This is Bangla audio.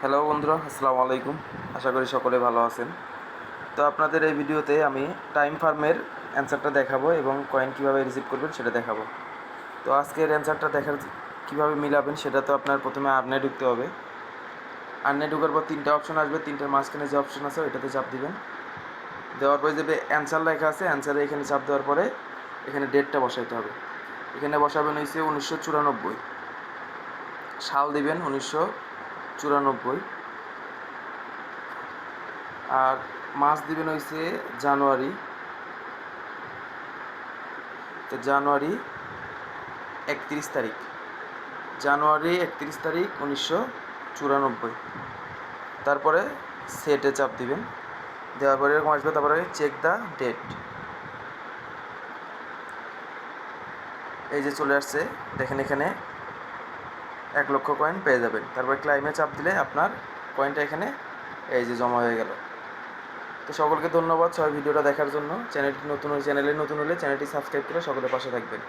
হ্যালো বন্ধুরা, আসসালামু আলাইকুম। আশা করি সকলে ভালো আছেন। তো আপনাদের এই ভিডিওতে আমি টাইম ফার্মের অ্যান্সারটা দেখাবো এবং কয়েন কীভাবে রিসিভ করবেন সেটা দেখাবো। তো আজকের অ্যান্সারটা দেখার কীভাবে মিলাবেন সেটা তো আপনার প্রথমে আর্নে ঢুকতে হবে। আর্নে ঢোকার পর তিনটা অপশন আসবে, তিনটার মাঝখানে যে অপশন আছে ওইটাতে চাপ দিবেন। দেওয়ার পরে যে অ্যান্সার লেখা আছে অ্যান্সারে এখানে চাপ দেওয়ার পরে এখানে ডেটটা বসাইতে হবে। এখানে বসাবেন হয়েছে 1994 সাল দিবেন 1994, আর মাস দিবেন হয়েছে জানুয়ারি। তো জানুয়ারি 31 তারিখ, জানুয়ারি 31 তারিখ 1994। তারপরে সেটে চাপ দিবেন। দেওয়ার পরে এরকম আসবে, তারপরে চেক দ্য ডেট। এই যে চলে আসছে, দেখেন এখানে 1,00,000 কয়েন পেয়ে যাবেন। তারপরে ক্লাইমে চাপ দিলে আপনার কয়েনটা এখানে এই যে জমা হয়ে গেল। তো সকলকে ধন্যবাদ সবাই ভিডিওটা দেখার জন্য। চ্যানেলে নতুন হলে চ্যানেলটি সাবস্ক্রাইব করে সকলের পাশে থাকবেন।